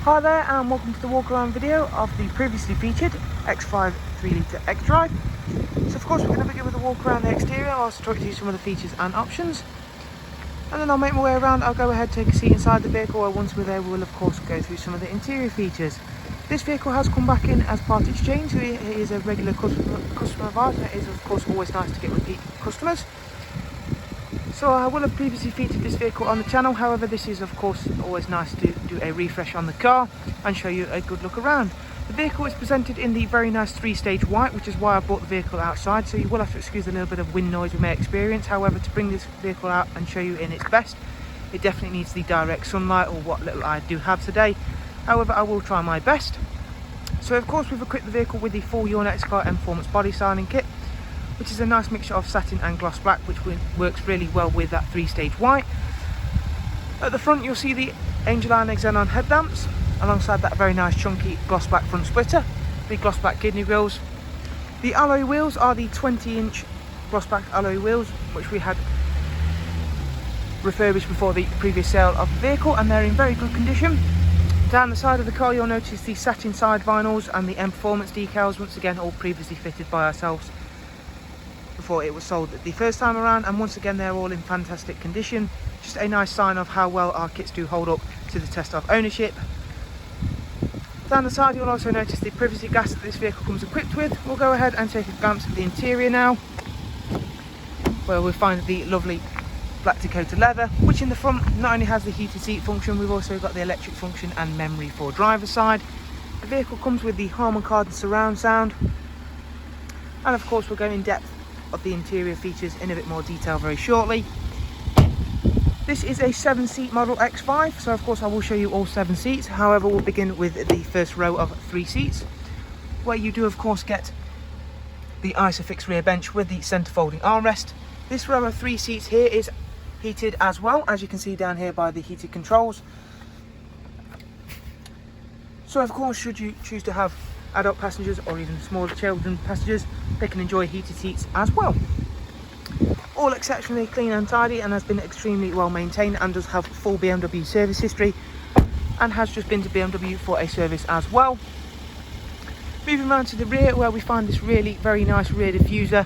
Hi there and welcome to the walk around video of the previously featured X5 3.0 XDRIVE. So of course we're going to begin with a walk around the exterior. I'll also talk to you some of the features and options. And then I'll make my way around. I'll go ahead, take a seat inside the vehicle, where once we're there we'll of course go through some of the interior features. This vehicle has come back in as part exchange, so he is a regular customer of ours, and it is of course always nice to get repeat customers. So I will have previously featured this vehicle on the channel, however this is of course always nice to do a refresh on the car and show you a good look around. The vehicle is presented in the very nice 3-stage white, which is why I brought the vehicle outside, so you will have to excuse a little bit of wind noise we may experience. However, to bring this vehicle out and show you in its best, it definitely needs the direct sunlight, or what little I do have today. However, I will try my best. So of course we've equipped the vehicle with the full Untitled Chapter Mperformance body styling kit, which is a nice mixture of satin and gloss black, which works really well with that 3-stage white. At the front you'll see the Angel Eye Xenon headlamps, alongside that very nice chunky gloss black front splitter, the gloss black kidney grills. The alloy wheels are the 20-inch gloss black alloy wheels, which we had refurbished before the previous sale of the vehicle, and they're in very good condition. Down the side of the car you'll notice the satin side vinyls and the Mperformance decals, once again all previously fitted by ourselves before it was sold the first time around, and once again they're all in fantastic condition. Just a nice sign of how well our kits do hold up to the test of ownership. Down the side you'll also notice the privacy glass that this vehicle comes equipped with. We'll go ahead and take a glance at the interior now, where we'll find the lovely black Dakota leather, which in the front not only has the heated seat function, we've also got the electric function and memory for driver's side. The vehicle comes with the Harman Kardon surround sound, and of course we'll go in depth of the interior features in a bit more detail very shortly. This is a 7-seat model X5, so of course I will show you all 7 seats. However, we'll begin with the first row of 3 seats, where you do of course get the ISOFIX rear bench with the centre folding armrest. This row of 3 seats here is heated as well, as you can see down here by the heated controls. So of course, should you choose to have adult passengers or even smaller children passengers, they can enjoy heated seats as well. All exceptionally clean and tidy, and has been extremely well maintained, and does have full Bmw service history, and has just been to BMW for a service as well. Moving around to the rear, where we find this really very nice rear diffuser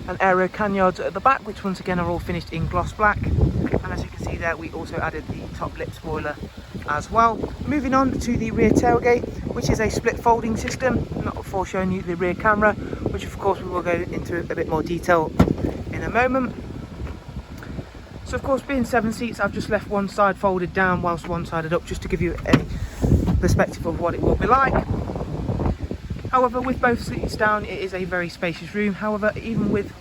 and aero canyards at the back, which once again are all finished in gloss black, and as you can see there we also added the top lip spoiler as well. Moving on to the rear tailgate, which is a split folding system, not before showing you the rear camera, which of course we will go into a bit more detail in a moment. So of course, being 7 seats, I've just left one side folded down whilst one sided up, just to give you a perspective of what it will be like. However, with both seats down, it is a very spacious room. However, even with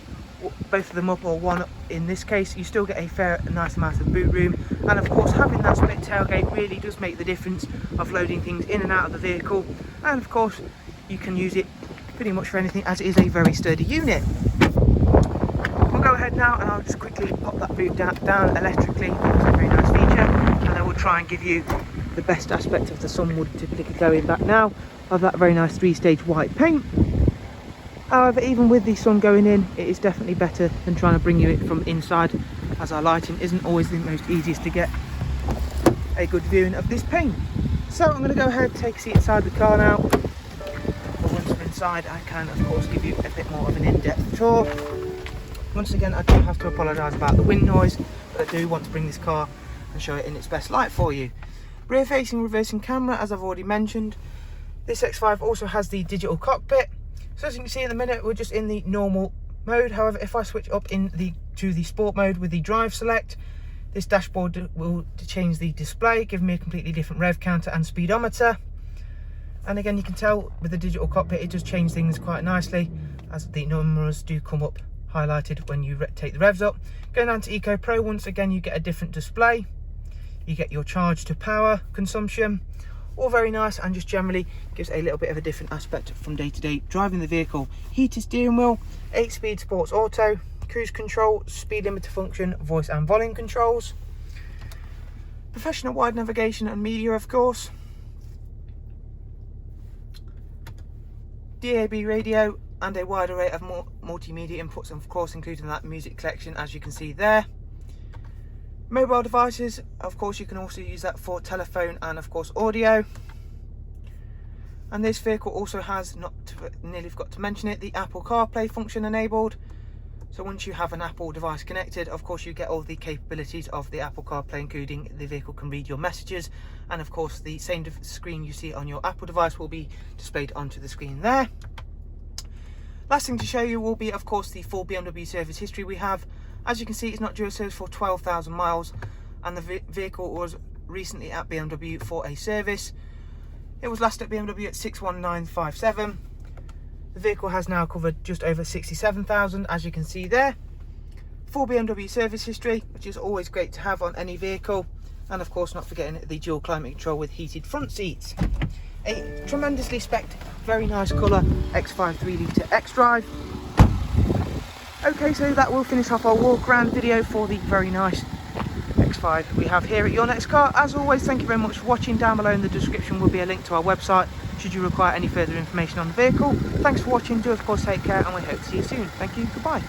both of them up, or one up in this case, you still get a nice amount of boot room, and of course having that split tailgate really does make the difference of loading things in and out of the vehicle, and of course you can use it pretty much for anything, as it is a very sturdy unit. We'll go ahead now and I'll just quickly pop that boot down electrically. It's a very nice feature, and I will try and give you the best aspect of the sunwood typically going back now, of that very nice 3-stage white paint. However, even with the sun going in, it is definitely better than trying to bring you it from inside, as our lighting isn't always the most easiest to get a good viewing of this paint. So I'm going to go ahead, take a seat inside the car now. But once we're inside, I can of course give you a bit more of an in-depth tour. Once again, I do have to apologise about the wind noise, but I do want to bring this car and show it in its best light for you. Rear facing reversing camera, as I've already mentioned. This X5 also has the digital cockpit. So as you can see in the minute, we're just in the normal mode. However, if I switch up to the sport mode with the drive select, this dashboard will change the display, giving me a completely different rev counter and speedometer. And again, you can tell with the digital cockpit, it does change things quite nicely, as the numbers do come up highlighted when you take the revs up. Going down to Eco Pro, once again you get a different display. You get your charge to power consumption, all very nice, and just generally gives a little bit of a different aspect from day to day driving the vehicle. Heated steering wheel, 8-speed sports auto, cruise control, speed limiter function, voice and volume controls, professional wide navigation and media of course, DAB radio, and a wide array of multimedia inputs, of course including that music collection, as you can see there. Mobile devices, of course you can also use that for telephone and of course audio. And this vehicle also has, nearly forgot to mention it, the Apple CarPlay function enabled. So once you have an Apple device connected, of course you get all the capabilities of the Apple CarPlay, including the vehicle can read your messages, and of course the same screen you see on your Apple device will be displayed onto the screen there. Last thing to show you will be, of course, the full BMW service history we have. As you can see, it's not due a service for 12,000 miles, and the vehicle was recently at BMW for a service. It was last at BMW at 61957. The vehicle has now covered just over 67,000, as you can see there. Full BMW service history, which is always great to have on any vehicle, and of course not forgetting the dual climate control with heated front seats. A tremendously spec'd, very nice colour X5 3-litre XDRIVE. Okay, so that will finish off our walk around video for the very nice X5 we have here at Your Next Car. As always, thank you very much for watching. Down below in the description will be a link to our website should you require any further information on the vehicle. Thanks for watching. Do of course take care, and we hope to see you soon. Thank you. Goodbye.